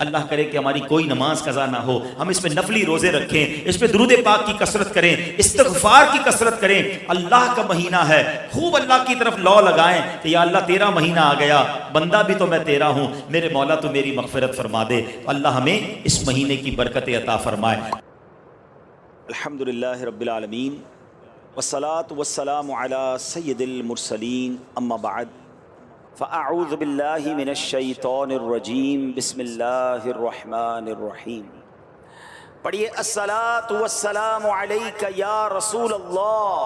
اللہ کرے کہ ہماری کوئی نماز قضا نہ ہو، ہم اس میں نفلی روزے رکھیں، اس پہ درود پاک کی کثرت کریں، استغفار کی کثرت کریں۔ اللہ کا مہینہ ہے، خوب اللہ کی طرف لو لگائیں کہ یا اللہ تیرا مہینہ آ گیا، بندہ بھی تو میں تیرا ہوں، میرے مولا تو میری مغفرت فرما دے۔ اللہ ہمیں اس مہینے کی برکت عطا فرمائے۔ الحمدللہ رب العالمین والصلاة والسلام علی سید المرسلین، اما بعد فاعوذ باللہ من الشیطان الرجیم، بسم اللہ الرحمن الرحیم۔ پڑھیے الصلاة والسلام علیک یا رسول اللہ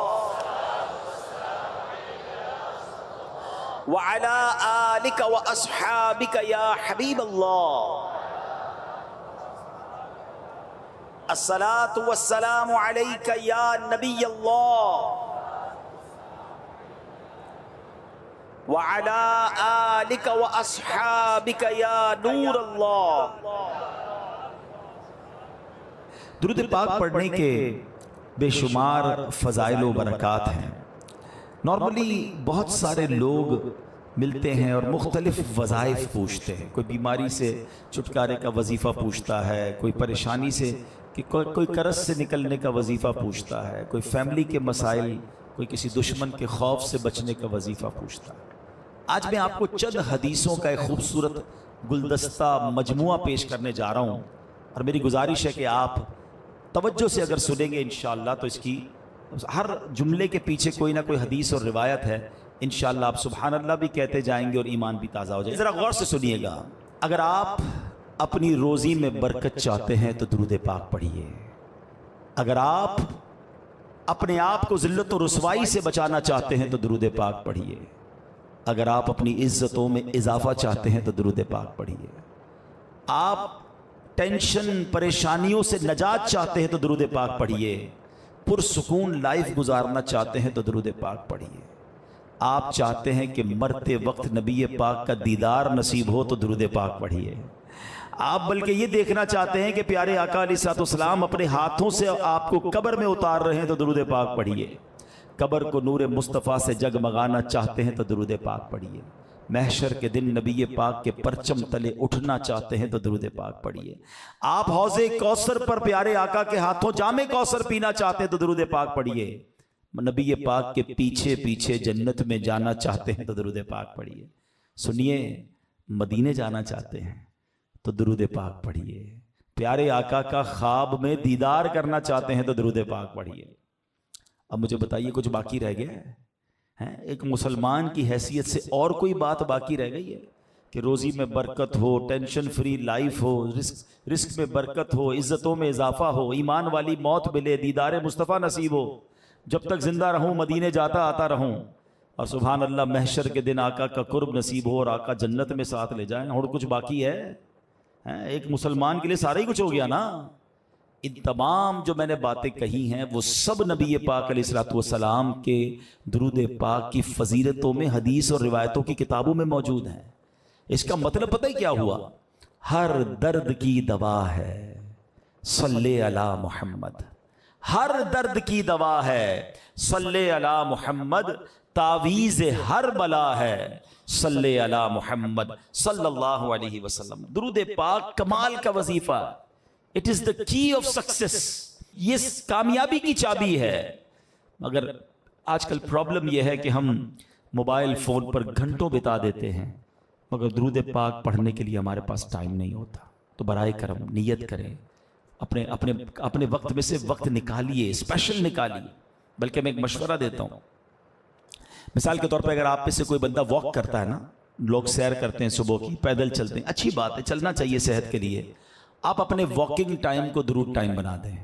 وعلی آلک واصحابک یا حبیب اللہ۔ الصلاة والسلام علیک یا نبی اللہ وعلی آلک واصحابک یا نور اللہ۔ درود پاک پڑھنے کے بے شمار فضائل و برکات ہیں۔ نارملی بہت سارے لوگ ملتے ہیں اور مختلف وظائف پوچھتے ہیں، کوئی بیماری سے چھٹکارے کا وظیفہ پوچھتا ہے، کوئی پریشانی سے کہ کوئی قرض سے نکلنے کا وظیفہ پوچھتا ہے، کوئی فیملی کے مسائل، کوئی کسی دشمن کے خوف سے بچنے کا وظیفہ پوچھتا ہے۔ آج میں آپ کو چند حدیثوں کا ایک خوبصورت گلدستہ مجموعہ پیش کرنے جا رہا ہوں، اور میری گزارش ہے کہ آپ توجہ سے اگر سنیں گے انشاءاللہ تو اس کی ہر جملے کے پیچھے کوئی نہ کوئی حدیث اور روایت ہے، انشاءاللہ آپ سبحان اللہ بھی کہتے جائیں گے اور ایمان بھی تازہ ہو جائے۔ ذرا غور سے سنیے گا، اگر آپ اپنی روزی میں برکت چاہتے ہیں تو درود پاک پڑھیے، اگر آپ اپنے آپ کو ذلت و رسوائی سے بچانا چاہتے ہیں تو درود پاک پڑھیے، اگر آپ اپنی عزتوں میں اضافہ چاہتے ہیں تو درود پاک پڑھیے، آپ ٹینشن پریشانیوں سے نجات چاہتے ہیں تو درود پاک پڑھیے، پرسکون لائف گزارنا چاہتے ہیں تو درود پاک پڑھیے، آپ چاہتے ہیں کہ مرتے وقت نبی پاک کا دیدار نصیب ہو تو درود پاک پڑھیے، آپ بلکہ یہ دیکھنا چاہتے ہیں کہ پیارے آقا علیہ الصلوۃ والسلام اپنے ہاتھوں سے آپ کو قبر میں اتار رہے ہیں تو درود پاک پڑھیے، قبر کو نور مصطفیٰ سے جگمگانا چاہتے ہیں تو درود پاک پڑھیے، محشر کے دن نبی پاک کے پرچم تلے اٹھنا چاہتے ہیں تو درود پاک پڑھیے، آپ حوض کوثر پر پیارے آقا کے ہاتھوں جام کوثر پینا چاہتے ہیں تو درود پاک پڑھیے، نبی پاک کے پیچھے پیچھے جنت میں جانا چاہتے ہیں تو درود پاک پڑھیے، سنیے مدینے جانا چاہتے ہیں تو درود پاک پڑھیے، پیارے آقا کا خواب میں دیدار کرنا چاہتے ہیں تو درود پاک پڑھیے۔ اب مجھے بتائیے کچھ باقی رہ گیا ہے؟ ایک مسلمان کی حیثیت سے اور کوئی بات باقی رہ گئی ہے کہ روزی میں برکت ہو، ٹینشن فری لائف ہو، رزق میں برکت ہو، عزتوں میں اضافہ ہو، ایمان والی موت ملے، دیدار مصطفیٰ نصیب ہو، جب تک زندہ رہوں مدینے جاتا آتا رہوں، اور سبحان اللہ محشر کے دن آقا کا قرب نصیب ہو اور آقا جنت میں ساتھ لے جائیں، اور کچھ باقی ہے؟ ایک مسلمان کے لیے سارا ہی کچھ ہو گیا نا۔ ان تمام جو میں نے باتیں کہی ہیں وہ سب نبی پاک علیہ الصلوۃ والسلام کے درود پاک کی فضیلتوں میں حدیث اور روایتوں کی کتابوں میں موجود ہیں۔ اس کا مطلب پتہ ہی کیا ہوا؟ ہر درد کی دوا ہے صلی علی محمد، ہر درد کی دوا ہے صلی علی محمد، تعویذ ہر بلا ہے صلی علی محمد صلی اللہ علیہ وسلم۔ درود پاک کمال کا وظیفہ، اٹ از دا کی آف سکسیس، یہ کامیابی کی چابی ہے۔ مگر آج کل پرابلم یہ ہے کہ ہم موبائل فون پر گھنٹوں بتا دیتے ہیں، مگر درود پاک پڑھنے کے لیے ہمارے پاس ٹائم نہیں ہوتا۔ تو برائے کرم نیت کریں، اپنے وقت میں سے وقت نکالیے، اسپیشل نکالیے۔ بلکہ میں ایک مشورہ دیتا ہوں، مثال کے طور پہ اگر آپ میں سے کوئی بندہ واک کرتا ہے نا، لوگ سیر کرتے ہیں صبح کی، پیدل چلتے ہیں، اچھی بات ہے، چلنا چاہیے صحت کے لیے، آپ اپنے واکنگ ٹائم کو درود ٹائم بنا دیں۔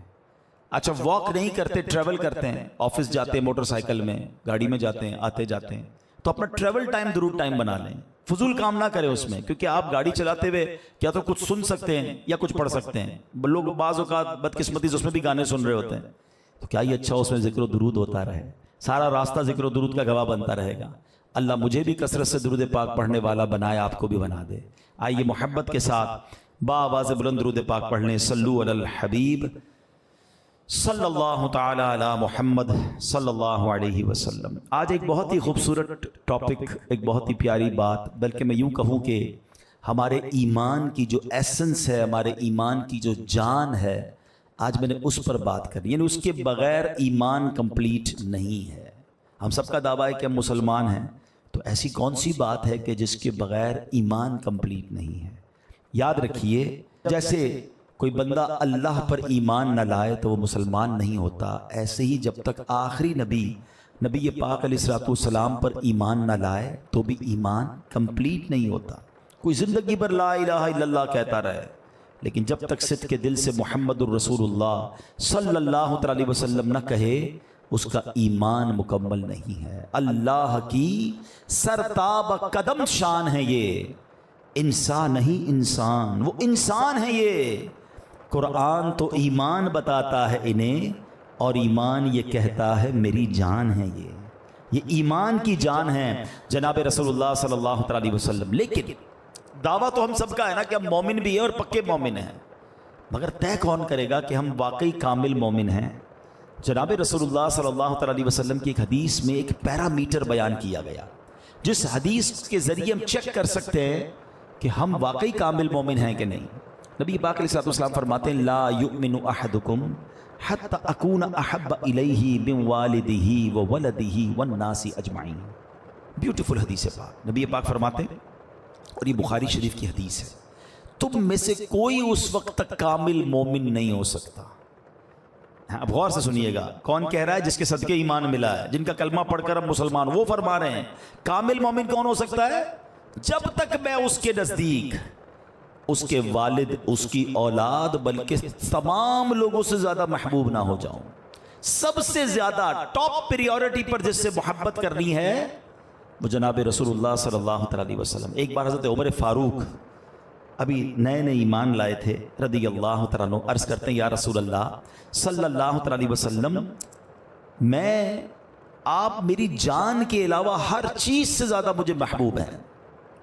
اچھا واک نہیں کرتے، ٹریول کرتے ہیں، آفس جاتے ہیں موٹر سائیکل میں، گاڑی میں جاتے ہیں، آتے جاتے ہیں، تو اپنا ٹریول ٹائم درود ٹائم بنا لیں، فضول کام نہ کریں اس میں، کیونکہ آپ گاڑی چلاتے ہوئے کیا تو کچھ سن سکتے ہیں یا کچھ پڑھ سکتے ہیں۔ لوگ بعض اوقات بدقسمتی سے اس میں بھی گانے سن رہے ہوتے ہیں، تو کیا یہ اچھا اس میں ذکر و درود ہوتا رہے، سارا راستہ ذکر و درود کا گواہ بنتا رہے گا۔ اللہ مجھے بھی کثرت سے درود پاک پڑھنے والا بنائے، آپ کو بھی بنا دے۔ آئیے محبت کے ساتھ بآواز بلند درود پاک پڑھ لیں۔ صلو علی الحبیب صلی اللہ تعالی علی محمد صلی اللہ علیہ وسلم۔ آج ایک بہت ہی خوبصورت ٹاپک، ایک بہت ہی پیاری بات، بلکہ میں یوں کہوں کہ ہمارے ایمان کی جو ایسنس ہے، ہمارے ایمان کی جو جان ہے، آج میں نے اس پر بات کرنی، یعنی اس کے بغیر ایمان کمپلیٹ نہیں ہے۔ ہم سب کا دعویٰ ہے کہ ہم مسلمان ہیں، تو ایسی کون سی بات ہے کہ جس کے بغیر ایمان کمپلیٹ نہیں ہے؟ یاد رکھیے، جیسے کوئی بندہ اللہ پر ایمان نہ لائے تو وہ مسلمان نہیں ہوتا، ایسے ہی جب تک آخری نبی پاک علیہ الصلوۃ والسلام پر ایمان نہ لائے تو بھی ایمان کمپلیٹ نہیں ہوتا۔ کوئی زندگی بھر لا الہ الا اللہ کہتا رہے، لیکن جب تک صدق کے دل سے محمد الرسول اللہ صلی اللہ علیہ وسلم نہ کہے، اس کا ایمان مکمل نہیں ہے۔ اللہ کی سرتاب قدم شان ہے یہ، انسان نہیں انسان، وہ انسان ہے یہ۔ قرآن تو ایمان بتاتا ہے انہیں، اور ایمان یہ کہتا ہے میری جان ہے یہ ایمان کی جان ہے جناب رسول اللہ صلی اللہ علیہ وسلم۔ لیکن دعویٰ تو ہم سب کا ہے نا کہ ہم مومن بھی ہیں اور پکے مومن ہیں، مگر طے کون کرے گا کہ ہم واقعی کامل مومن ہیں؟ جناب رسول اللہ صلی اللہ علیہ وسلم کی ایک حدیث میں ایک پیرامیٹر بیان کیا گیا، جس حدیث کے ذریعے ہم چیک کر سکتے ہیں کہ ہم واقعی کامل مومن ہیں کہ نہیں۔ نبی پاک علیہ الصلوۃ والسلام فرماتے ہیں لا یؤمن احدکم حتی اکون احب الیہ من والدہ وولدہ والناس اجمعین۔ بیوٹیفل حدیث پاک، نبی پاک فرماتے ہیں، اور یہ بخاری شریف کی حدیث ہے، تم میں سے کوئی اس وقت تک کامل مومن نہیں ہو سکتا۔ اب غور سے سنیے گا، کون کہہ رہا ہے؟ جس کے صدقے ایمان ملا ہے، جن کا کلمہ پڑھ کر ہم مسلمان، وہ فرما رہے ہیں کامل مومن کون ہو سکتا ہے؟ جب تک میں اس کے نزدیک اس کے والد، اس کی اولاد، بلکہ تمام لوگوں سے زیادہ محبوب نہ ہو جاؤں۔ سب سے زیادہ ٹاپ پریورٹی پر جس سے محبت کرنی ہے وہ جناب رسول اللہ صلی اللہ علیہ وسلم۔ ایک بار حضرت عمر فاروق ابھی نئے ایمان لائے تھے رضی اللہ تعالیٰ عنہ، عرض کرتے ہیں یا رسول اللہ صلی اللہ علیہ وسلم، میں آپ میری جان کے علاوہ ہر چیز سے زیادہ مجھے محبوب ہیں،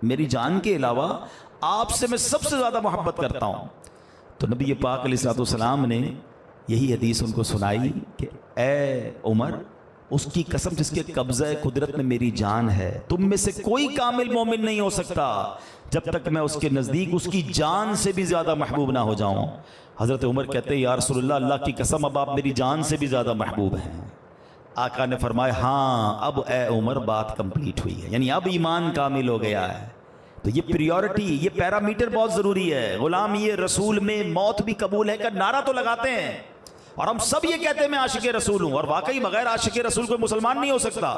میری جان کے علاوہ آپ سے میں سب سے زیادہ محبت کرتا ہوں۔ تو نبی پاک علیہ الصلوۃ والسلام نے یہی حدیث ان کو سنائی کہ اے عمر، اس کی قسم جس کے قبضہ قدرت میں میری جان ہے، تم میں سے کوئی کامل مومن نہیں ہو سکتا جب تک میں اس کے نزدیک اس کی جان سے بھی زیادہ محبوب نہ ہو جاؤں۔ حضرت عمر کہتے ہیں یا رسول اللہ، اللہ کی قسم اب آپ میری جان سے بھی زیادہ محبوب ہیں۔ آقا نے فرمایا ہاں اب اے عمر بات کمپلیٹ ہوئی ہے، یعنی اب ایمان کامل ہو گیا ہے۔ تو یہ پریورٹی، یہ پیرامیٹر بہت ضروری ہے۔ غلام یہ رسول میں موت بھی قبول ہے کا نعرہ تو لگاتے ہیں، اور ہم سب یہ کہتے ہیں میں عاشق رسول ہوں، اور واقعی بغیر عاشق رسول کوئی مسلمان نہیں ہو سکتا،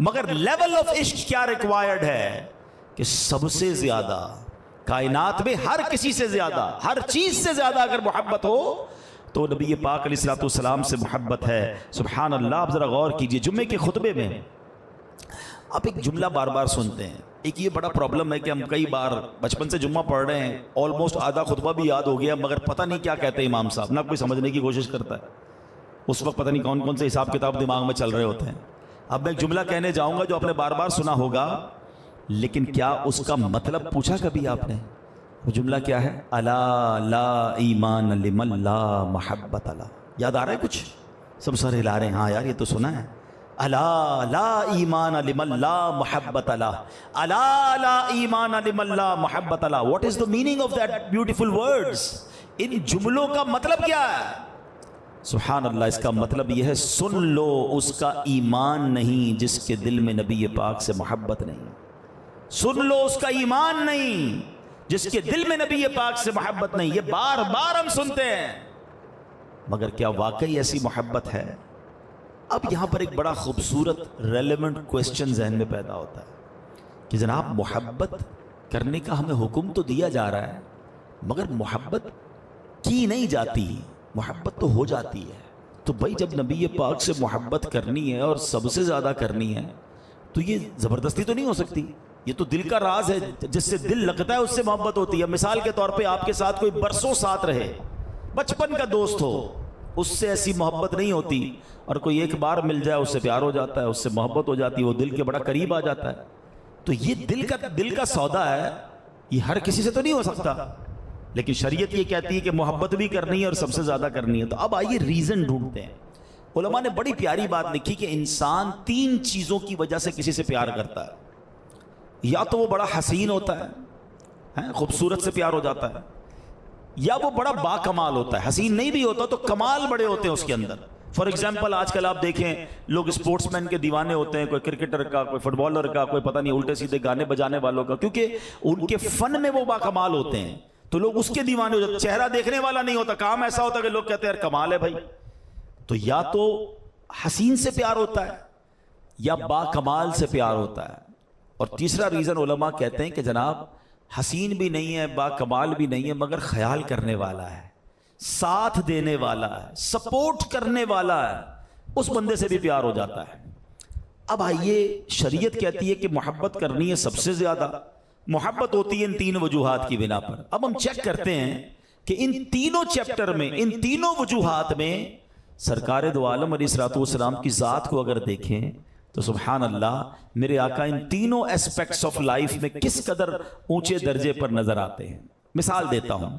مگر لیول آف عشق کیا ریکوائرڈ ہے کہ سب سے زیادہ کائنات میں ہر کسی سے زیادہ، ہر چیز سے زیادہ اگر محبت ہو تو نبی پاک علیہ الصلوۃ والسلام سے محبت ہے۔ سبحان اللہ۔ آپ ذرا غور کیجئے، جمعے کے خطبے میں آپ ایک جملہ بار بار سنتے ہیں۔ ایک یہ بڑا پرابلم ہے کہ ہم کئی بار بچپن سے جمعہ پڑھ رہے ہیں، آلموسٹ آدھا خطبہ بھی یاد ہو گیا، مگر پتہ نہیں کیا کہتے ہیں امام صاحب، نہ کوئی سمجھنے کی کوشش کرتا ہے۔ اس وقت پتہ نہیں کون کون سے حساب کتاب دماغ میں چل رہے ہوتے ہیں۔ اب میں ایک جملہ کہنے جاؤں گا جو آپ نے بار بار سنا ہوگا، لیکن کیا اس کا مطلب پوچھا کبھی آپ نے؟ وہ جملہ کیا ہے؟ الا لا ایمان لمن لا محبت لا۔ یاد آ رہا ہے کچھ؟ سب سر ہلا رہے ہیں، ہاں یار یہ تو سنا ہے۔ الا لا ایمان لمن لا محبت لا، الا لا ایمان لمن لا محبت لا۔ What is the meaning of that beautiful words? ان جملوں کا مطلب کیا ہے؟ سبحان اللہ، اس کا مطلب یہ ہے سن لو، اس کا ایمان نہیں جس کے دل میں نبی پاک سے محبت نہیں۔ سن لو، اس کا ایمان نہیں جس کے دل میں نبی پاک سے محبت نہیں۔ یہ بار بار ہم سنتے ہیں، مگر کیا واقعی ایسی محبت ہے؟ اب یہاں پر ایک بڑا خوبصورت ریلیونٹ کوسچن ذہن میں پیدا ہوتا ہے کہ جناب محبت کرنے کا ہمیں حکم تو دیا جا رہا ہے، مگر محبت کی نہیں جاتی، محبت تو ہو جاتی ہے۔ تو بھائی جب نبی پاک سے محبت کرنی ہے اور سب سے زیادہ کرنی ہے تو یہ زبردستی تو نہیں ہو سکتی، یہ تو دل کا راز ہے، جس سے دل لگتا ہے اس سے محبت ہوتی ہے۔ مثال کے طور پہ آپ کے ساتھ کوئی برسوں ساتھ رہے، بچپن کا دوست ہو، اس سے ایسی محبت نہیں ہوتی، اور کوئی ایک بار مل جائے اس سے پیار ہو جاتا ہے، اس سے محبت ہو جاتی ہے، وہ دل کے بڑا قریب آ جاتا ہے۔ تو یہ دل کا سودا ہے، یہ ہر کسی سے تو نہیں ہو سکتا، لیکن شریعت یہ کہتی ہے کہ محبت بھی کرنی ہے اور سب سے زیادہ کرنی ہے۔ تو اب آئیے ریزن ڈھونڈتے ہیں۔ علماء نے بڑی پیاری بات لکھی کہ انسان 3 چیزوں کی وجہ سے کسی سے پیار کرتا ہے۔ یا تو وہ بڑا حسین ہوتا ہے، خوبصورت سے پیار ہو جاتا ہے، یا وہ بڑا با کمال ہوتا ہے، حسین نہیں بھی ہوتا تو کمال بڑے ہوتے ہیں اس کے اندر. فار ایگزامپل آج کل آپ دیکھیں لوگ اسپورٹس مین کے دیوانے ہوتے ہیں، کوئی کرکٹر کا، کوئی فٹ بالر کا، کوئی پتہ نہیں الٹے سیدھے گانے بجانے والوں کا، کیونکہ ان کے فن میں وہ با کمال ہوتے ہیں تو لوگ اس کے دیوانے ہو جاتے. چہرہ دیکھنے والا نہیں ہوتا، کام ایسا ہوتا ہے کہ لوگ کہتے ہیں یار کمال ہے بھائی. تو یا تو حسین سے پیار ہوتا ہے یا با کمال سے پیار ہوتا ہے. اور تیسرا ریزن علماء کہتے ہیں کہ جناب حسین بھی نہیں ہے، با کمال بھی نہیں ہے، مگر خیال کرنے والا ہے، ساتھ دینے والا ہے، سپورٹ کرنے والا ہے، اس بندے سے بھی پیار ہو جاتا ہے. اب آئیے، شریعت کہتی ہے کہ محبت کرنی ہے سب سے زیادہ. محبت ہوتی ہے ان تین وجوہات کی بنا پر. اب ہم چیک کرتے ہیں کہ ان تینوں چیپٹر میں، ان تینوں وجوہات میں سرکار دو عالم علیہ الصلوۃ والسلام کی ذات کو اگر دیکھیں تو سبحان اللہ، میرے آقا ان تینوں اسپیکٹس آف لائف میں کس قدر اونچے درجے پر نظر آتے ہیں. مثال دیتا ہوں،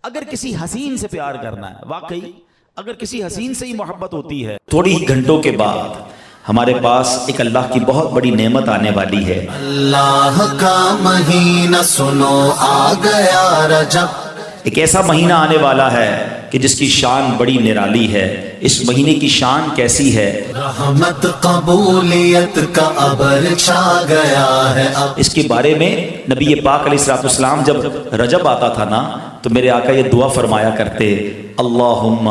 اگر کسی حسین سے پیار کرنا ہے، واقعی اگر کسی حسین سے ہی محبت ہوتی ہے، تھوڑی ہی گھنٹوں کے بعد ہمارے پاس ایک اللہ کی بہت بڑی نعمت آنے والی ہے. اللہ کا مہینہ سنو آ گیا رجب، ایک ایسا مہینہ آنے والا ہے کہ جس کی شان بڑی نرالی ہے. اس مہینے کی شان کیسی ہے؟ رحمت قبولیت کا ابر چھا گیا ہے اب. اس کے بارے میں نبی پاک علیہ الصلوۃ والسلام جب رجب آتا تھا نا تو میرے آقا یہ دعا فرمایا کرتے، اللہم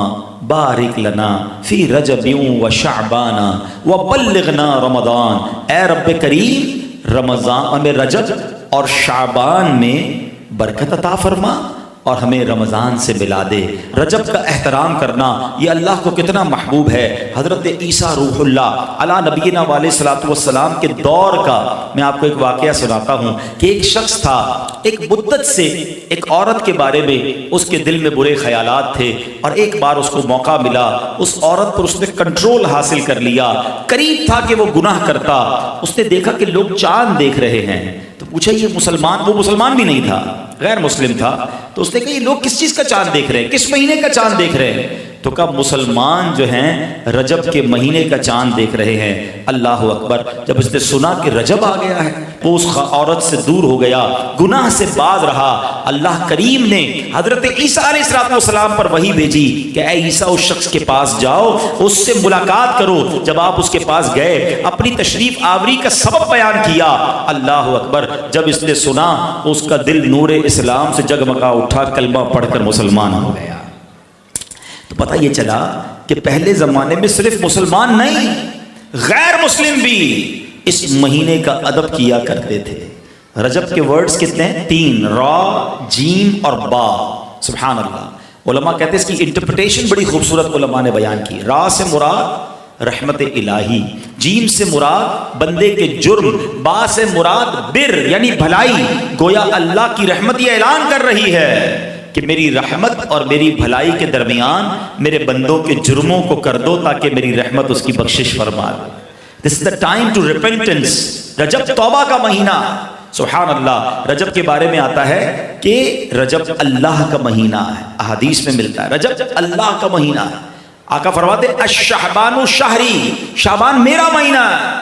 بارک لنا فی رجب و شعبان و بلغنا رمضان. اے رب کریم، رمضان میں، رجب اور شعبان میں برکت عطا فرما اور ہمیں رمضان سے ملا دے. رجب کا احترام کرنا یہ اللہ کو کتنا محبوب ہے. حضرت عیسیٰ روح اللہ علی نبینا علیہ الصلوۃ والسلام کے دور کا میں آپ کو ایک واقعہ سناتا ہوں کہ ایک شخص تھا، ایک مدت سے ایک عورت کے بارے میں اس کے دل میں برے خیالات تھے، اور ایک بار اس کو موقع ملا، اس عورت پر اس نے کنٹرول حاصل کر لیا. قریب تھا کہ وہ گناہ کرتا. اس نے دیکھا کہ لوگ چاند دیکھ رہے ہیں تو پوچھا یہ مسلمان، وہ مسلمان بھی نہیں تھا، غیر مسلم تھا. تو اس نے کہا یہ لوگ کس چیز کا چاند دیکھ رہے ہیں، کس مہینے کا چاند دیکھ رہے ہیں؟ تو کہا مسلمان جو ہیں رجب کے مہینے کا چاند دیکھ رہے ہیں. اللہ اکبر. جب اس نے سنا کہ رجب آ گیا ہے وہ اس عورت سے دور ہو گیا، گناہ سے باز رہا. اللہ کریم نے حضرت عیسیٰ علیہ السلام پر وحی بھیجی کہ اے عیسیٰ اس شخص کے پاس جاؤ، اس سے ملاقات کرو. جب آپ اس کے پاس گئے، اپنی تشریف آوری کا سبب بیان کیا. اللہ اکبر. جب اس نے سنا اس کا دل نور اسلام سے جگمگا اٹھا، کلمہ پڑھ کر مسلمان ہو گیا. تو پتہ یہ چلا کہ پہلے زمانے میں صرف مسلمان نہیں، غیر مسلم بھی اس مہینے کا ادب کیا کرتے تھے. رجب کے ورڈز کتنے ہیں؟ 3، را، جیم اور با. سبحان اللہ. علماء کہتے ہیں اس کی انٹرپریٹیشن بڑی خوبصورت علماء نے بیان کی. را سے مراد رحمت الہی، جیم سے مراد بندے کے جرم، با سے مراد بر یعنی بھلائی. گویا اللہ کی رحمت یہ اعلان کر رہی ہے کہ میری رحمت اور میری بھلائی کے درمیان میرے بندوں کے جرموں کو کر دو تاکہ میری رحمت اس کی بخشش فرما دے. This is the time to repentance. رجب توبہ کا مہینہ. سبحان اللہ. رجب کے بارے میں آتا ہے کہ رجب اللہ کا مہینہ ہے، احادیث میں ملتا ہے رجب اللہ کا مہینہ ہے. آقا فرماتے الشعبان شہری، شعبان میرا مہینہ ہے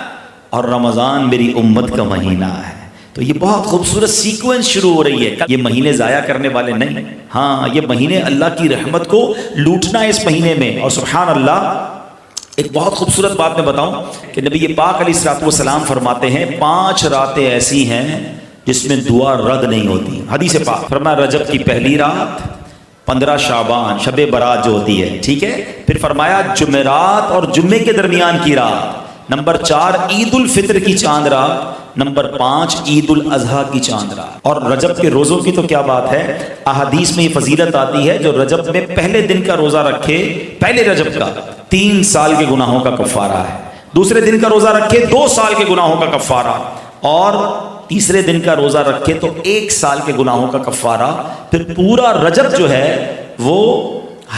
اور رمضان میری امت کا مہینہ ہے. تو یہ بہت خوبصورت سیکوینس شروع ہو رہی ہے. یہ مہینے ضائع کرنے والے نہیں، ہاں یہ مہینے اللہ کی رحمت کو لوٹنا ہے اس مہینے میں. اور سبحان اللہ ایک بہت خوبصورت بات میں بتاؤں کہ نبی پاک علیہ الصلوۃ والسلام فرماتے ہیں 5 راتیں ایسی ہیں جس میں دعا رد نہیں ہوتی. حدیث پاک فرمایا رجب کی پہلی رات، 15 شعبان شب برات جو ہوتی ہے، ٹھیک ہے، پھر فرمایا جمعرات اور جمعے کے درمیان کی رات، نمبر 4 عید الفطر کی چاند رات، نمبر 5 عید الاضحیٰ کی چاند رات. اور رجب کے روزوں کی تو کیا بات ہے، احادیث میں یہ فضیلت آتی ہے جو رجب میں پہلے دن کا روزہ رکھے، پہلے رجب کا 3 سال کے گناہوں کا کفارہ ہے، دوسرے دن کا روزہ رکھے 2 سال کے گناہوں کا کفارہ، اور تیسرے دن کا روزہ رکھے تو 1 سال کے گناہوں کا کفارہ. پھر پورا رجب جو ہے وہ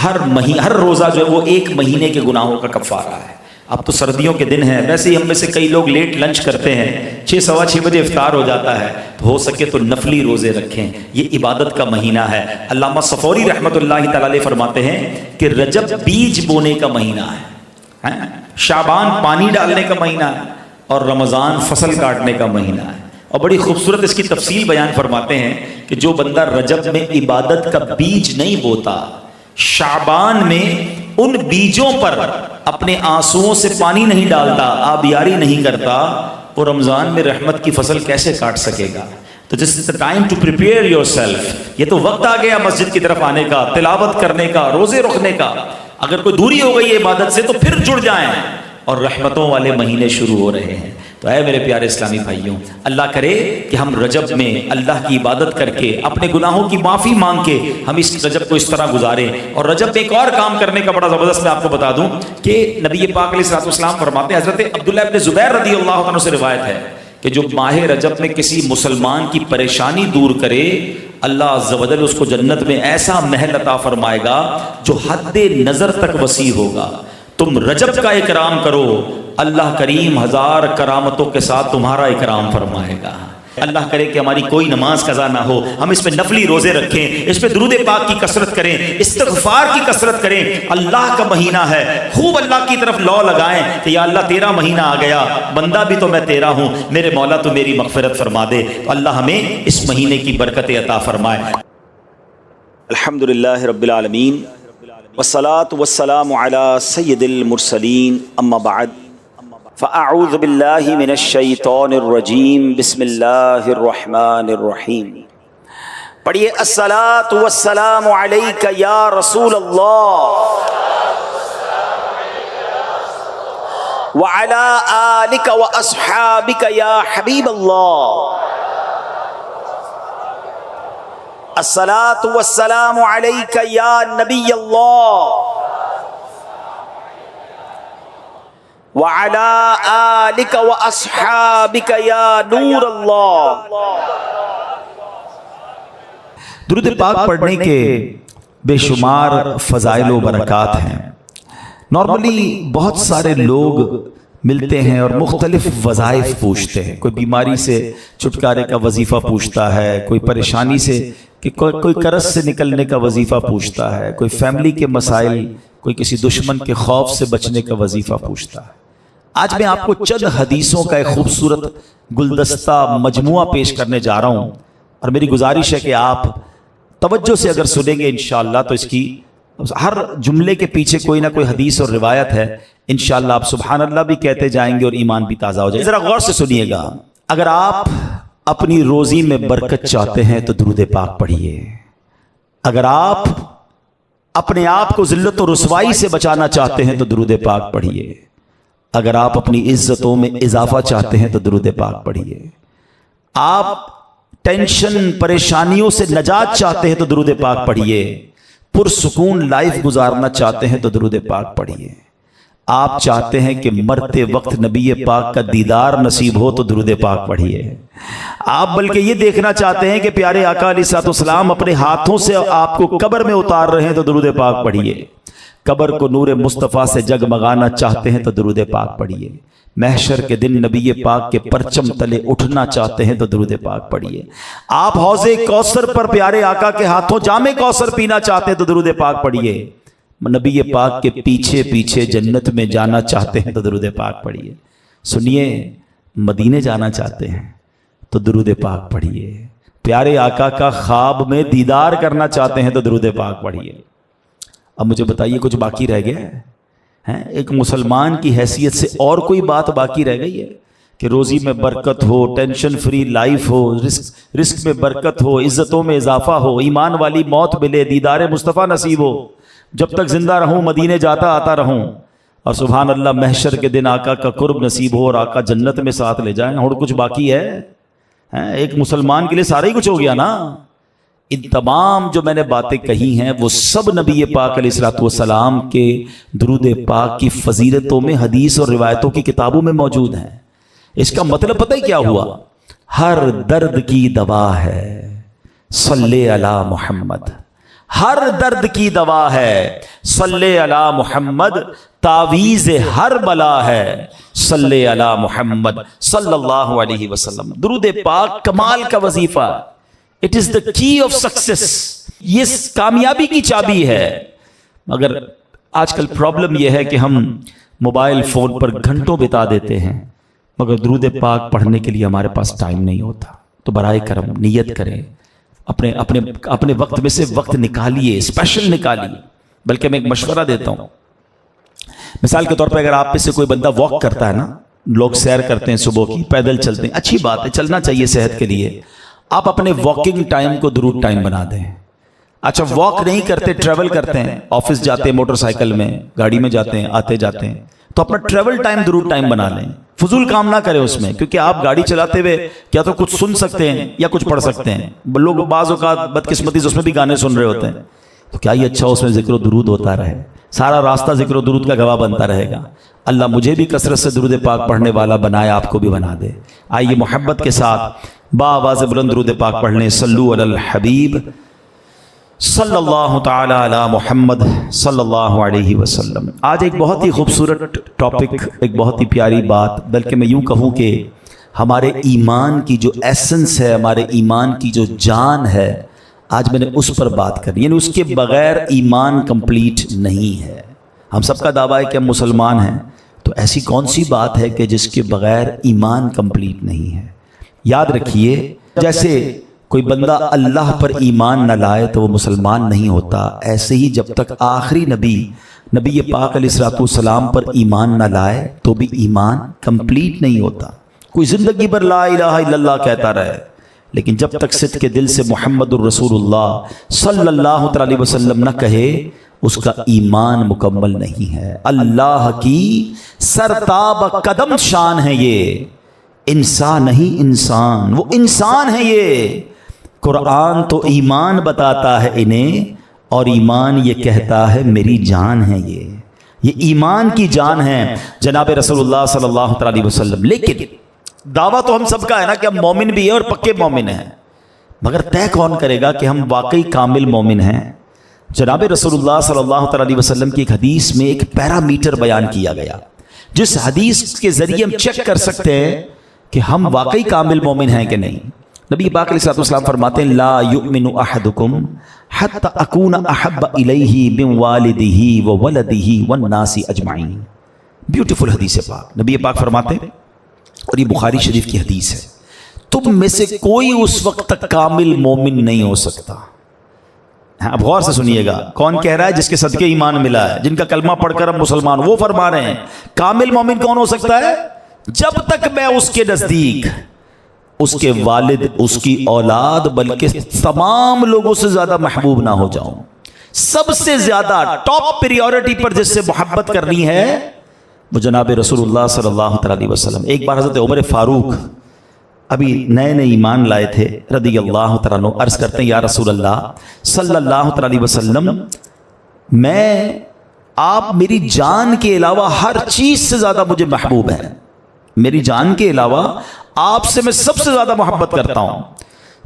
ہر روزہ جو ہے وہ 1 مہینے کے گناہوں کا کفارہ ہے. اب تو سردیوں کے دن ہیں، ویسے ہی ہم میں سے کئی لوگ لیٹ لنچ کرتے ہیں، 6 سوا 6 بجے افطار ہو جاتا ہے، تو ہو سکے تو نفلی روزے رکھیں. یہ عبادت کا مہینہ ہے. علامہ صفوری رحمۃ اللہ تعالی علیہ فرماتے ہیں کہ رجب بیج بونے کا مہینہ ہے، شعبان پانی ڈالنے کا مہینہ ہے، اور رمضان فصل کاٹنے کا مہینہ ہے. اور بڑی خوبصورت اس کی تفصیل بیان فرماتے ہیں کہ جو بندہ رجب میں عبادت کا بیج نہیں بوتا، شعبان میں ان بیجوں پر اپنے آنسوؤں سے پانی نہیں ڈالتا، آبیاری نہیں کرتا، وہ رمضان میں رحمت کی فصل کیسے کاٹ سکے گا؟ تو this is the time to prepare yourself. یہ تو وقت آ گیا مسجد کی طرف آنے کا، تلاوت کرنے کا، روزے رکھنے کا. اگر کوئی دوری ہو گئی ہے عبادت سے تو پھر جڑ جائیں، اور رحمتوں والے مہینے شروع ہو رہے ہیں. تو اے میرے پیارے اسلامی بھائیوں، اللہ کرے کہ ہم رجب میں اللہ کی عبادت کر کے، اپنے گناہوں کی معافی مانگ کے ہم اس رجب کو اس طرح گزاریں. اور رجب میں ایک اور کام کرنے کا بڑا زبردست میں آپ کو بتا دوں کہ نبی پاک علیہ الصلوۃ والسلام فرماتے ہیں، حضرت عبداللہ ابن زبیر رضی اللہ عنہ سے روایت ہے کہ جو ماہ رجب میں کسی مسلمان کی پریشانی دور کرے، اللہ عز و جل اس کو جنت میں ایسا محل عطا فرمائے گا جو حد نظر تک وسیع ہوگا. تم رجب کا اکرام کرو، اللہ کریم ہزار کرامتوں کے ساتھ تمہارا اکرام فرمائے گا. اللہ کرے کہ ہماری کوئی نماز قضا نہ ہو، ہم اس پہ نفلی روزے رکھیں، اس پہ درود پاک کی کثرت کریں، استغفار کی کثرت کریں. اللہ کا مہینہ ہے، خوب اللہ کی طرف لو لگائیں کہ یا اللہ تیرا مہینہ آ گیا، بندہ بھی تو میں تیرا ہوں، میرے مولا تو میری مغفرت فرما دے. تو اللہ ہمیں اس مہینے کی برکت عطا فرمائے. الحمدللہ رب العالمین والصلاة والسلام علی سید المرسلین، اما بعد فاعوذ باللہ من الشیطان الرجیم، بسم اللہ الرحمن الرحیم. پڑھیے الصلاة والسلام علیک یا رسول اللہ وعلی آلک واصحابک یا حبیب اللہ. الصلاة والسلام علیک یا نبی اللہ وعلی آلک واصحابک یا نور اللہ. درود پاک پڑھنے کے بے شمار فضائل و برکات ہیں. نارملی بہت سارے لوگ ملتے ہیں اور مختلف وظائف پوچھتے ہیں. کوئی بیماری سے چھٹکارے کا وظیفہ پوچھتا ہے، کوئی پریشانی سے کہ کوئی قرض سے نکلنے کا وظیفہ پوچھتا ہے، کوئی فیملی کے مسائل، کوئی کسی دشمن کے خوف سے بچنے کا وظیفہ پوچھتا ہے. آج میں آپ کو چند حدیثوں کا ایک خوبصورت گلدستہ مجموعہ پیش کرنے جا رہا ہوں، اور میری گزارش ہے کہ آپ توجہ سے اگر سنیں گے انشاءاللہ تو اس کی ہر جملے کے پیچھے کوئی نہ کوئی حدیث اور روایت ہے. انشاءاللہ آپ سبحان اللہ بھی کہتے جائیں گے اور ایمان بھی تازہ ہو جائے گا. ذرا غور سے سنیے گا. اگر آپ اپنی روزی میں برکت چاہتے ہیں تو درود پاک پڑھیے. اگر آپ اپنے آپ کو ذلت و رسوائی سے بچانا چاہتے ہیں تو درود پاک پڑھیے. اگر آپ اپنی عزتوں میں اضافہ چاہتے ہیں تو درود پاک پڑھیے. آپ ٹینشن پریشانیوں سے نجات چاہتے ہیں تو درود پاک پڑھیے. پرسکون لائف گزارنا چاہتے ہیں تو درود پاک پڑھیے. آپ چاہتے ہیں کہ مرتے وقت نبی پاک کا دیدار نصیب ہو تو درود پاک پڑھیے. آپ بلکہ یہ دیکھنا چاہتے ہیں کہ پیارے آقا علیہ الصلوۃ والسلام اپنے ہاتھوں سے آپ کو قبر میں اتار رہے ہیں تو درود پاک پڑھیے. قبر کو نور مصطفیٰ سے جگمگانا چاہتے ہیں تو درود پاک پڑھیے. محشر کے دن نبی پاک کے پرچم تلے اٹھنا چاہتے ہیں تو درود پاک پڑھیے. آپ حوض کوثر پر پیارے آقا کے ہاتھوں جام کوثر پینا چاہتے ہیں تو درود پاک پڑھیے. نبی پاک کے پیچھے پیچھے جنت میں جانا چاہتے ہیں تو درود پاک پڑھیے. سنیے، مدینے جانا چاہتے ہیں تو درود پاک پڑھیے. پیارے آقا کا خواب میں دیدار کرنا چاہتے ہیں تو درود پاک پڑھیے. اب مجھے بتائیے کچھ باقی رہ گیا ہے؟ ایک مسلمان کی حیثیت سے اور کوئی بات باقی رہ گئی ہے کہ روزی میں برکت ہو، ٹینشن فری لائف ہو، رزق میں برکت ہو، عزتوں میں اضافہ ہو، ایمان والی موت ملے، دیدار مصطفیٰ نصیب ہو، جب تک زندہ رہوں مدینے جاتا آتا رہوں، اور سبحان اللہ محشر کے دن آقا کا قرب نصیب ہو اور آقا جنت میں ساتھ لے جائیں. اور کچھ باقی ہے؟ ایک مسلمان کے لیے سارا ہی کچھ ہو گیا نا. ان تمام جو میں نے باتیں کہی ہیں وہ سب نبی پاک علیہ الصلوۃ والسلام کے درود پاک کی فضیلتوں میں حدیث اور روایتوں کی کتابوں میں موجود ہیں. اس کا مطلب پتہ ہی کیا ہوا؟ ہر درد کی دوا ہے صلی علی محمد. ہر درد کی دوا ہے صلی علی محمد. تعویذ ہر بلا ہے صلی علی محمد صلی اللہ علیہ وسلم. درود پاک کمال کا وظیفہ. It is the key of success. یہ کامیابی کی چابی ہے. مگر آج کل پرابلم یہ ہے کہ ہم موبائل فون پر گھنٹوں بتا دیتے ہیں. مگر درود پاک پڑھنے کے لیے ہمارے پاس ٹائم نہیں ہوتا. تو برائے کرم نیت کریں, اپنے وقت میں سے وقت نکالیے, اسپیشل نکالیے. بلکہ میں ایک مشورہ دیتا ہوں, مثال کے طور پہ اگر آپ میں سے کوئی بندہ واک کرتا ہے نا, لوگ سیر کرتے ہیں صبح کی, پیدل چلتے ہیں, اچھی بات ہے, چلنا چاہیے صحت کے لیے. آپ اپنے واکنگ ٹائم کو درود ٹائم بنا دیں. اچھا واک نہیں کرتے, ٹریول کرتے ہیں, آفس جاتے ہیں موٹر سائیکل میں, گاڑی میں جاتے ہیں, آتے جاتے ہیں, تو اپنا ٹریول ٹائم درود ٹائم بنا لیں. فضول کام نہ کریں اس میں, کیونکہ آپ گاڑی چلاتے ہوئے کیا تو کچھ سن سکتے ہیں یا کچھ پڑھ سکتے ہیں. لوگ بعض اوقات بدقسمتی سے اس میں بھی گانے سن رہے ہوتے ہیں, تو کیا یہ اچھا اس میں ذکر و درود ہوتا رہے, سارا راستہ ذکر و درود کا گواہ بنتا رہے گا. اللہ مجھے بھی کثرت سے درود پاک پڑھنے والا بنائے, آپ کو بھی بنا دے. آئیے محبت کے ساتھ باآواز بلند درود پاک پڑھ لیں. صلو علی الحبیب صلی اللہ تعالی علی محمد صلی اللہ علیہ وسلم. آج ایک بہت ہی خوبصورت ٹاپک, ایک بہت ہی پیاری بات, بلکہ میں یوں کہوں کہ ہمارے ایمان کی جو ایسنس ہے, ہمارے ایمان کی جو جان ہے, آج میں نے اس پر بات کرنی. یعنی اس کے بغیر ایمان کمپلیٹ نہیں ہے. ہم سب کا دعویٰ ہے کہ ہم مسلمان ہیں, تو ایسی کون سی بات ہے کہ جس کے بغیر ایمان کمپلیٹ نہیں ہے. یاد رکھیے, جیسے کوئی بندہ اللہ پر ایمان نہ لائے تو وہ مسلمان نہیں ہوتا, ایسے ہی جب تک آخری نبی پاک علیہ السلام پر ایمان نہ لائے تو بھی ایمان کمپلیٹ نہیں ہوتا. کوئی زندگی پر لا الہ الا اللہ کہتا رہے, لیکن جب تک صدق کے دل سے محمد الرسول اللہ صلی اللہ علیہ وسلم نہ کہے, اس کا ایمان مکمل نہیں ہے. اللہ کی سرتاب قدم شان ہے یہ, انسان نہیں انسان, وہ انسان ہے یہ. قرآن تو ایمان بتاتا ہے انہیں, اور ایمان یہ کہتا ہے میری جان ہے یہ ایمان کی جان ہے جناب رسول اللہ صلی اللہ علیہ وسلم. لیکن دعویٰ تو ہم سب کا ہے نا کہ ہم مومن بھی ہیں اور پکے مومن ہیں, مگر طے کون کرے گا کہ ہم واقعی کامل مومن ہیں؟ جناب رسول اللہ صلی اللہ علیہ وسلم کی ایک حدیث میں ایک پیرامیٹر بیان کیا گیا, جس حدیث کے ذریعے ہم چیک کر سکتے ہیں کہ ہم واقعی کامل مومن ہیں کہ نہیں. نبی پاک علیہ السلام فرماتے ہیں, لا یؤمن احدکم حتی اکون احب الیہ من والدہ وولدہ والناس اجمعین. بیوٹیفل حدیث پاک. نبی پاک فرماتے ہیں, اور یہ بخاری شریف کی حدیث ہے, تم میں سے کوئی اس وقت تک کامل مومن نہیں ہو سکتا. اب غور سے سنیے گا, کون کہہ رہا ہے؟ جس کے صدقے ایمان ملا ہے, جن کا کلمہ پڑھ کر ہم مسلمان, وہ فرما رہے ہیں کامل مومن کون ہو سکتا ہے؟ جب تک میں اس کے نزدیک اس کے والد, اس کی اولاد, بلکہ تمام لوگوں سے زیادہ محبوب نہ ہو جاؤں. سب سے زیادہ ٹاپ پریورٹی پر جس سے محبت کرنی ہے وہ جناب رسول اللہ صلی اللہ علیہ وسلم. ایک بار حضرت عمر فاروق ابھی نئے ایمان لائے تھے رضی اللہ تعالیٰ عنہ, عرض کرتے ہیں یا رسول اللہ صلی اللہ علیہ وسلم, میں آپ میری جان کے علاوہ ہر چیز سے زیادہ مجھے محبوب ہیں, میری جان کے علاوہ آپ سے میں سب سے زیادہ محبت کرتا ہوں.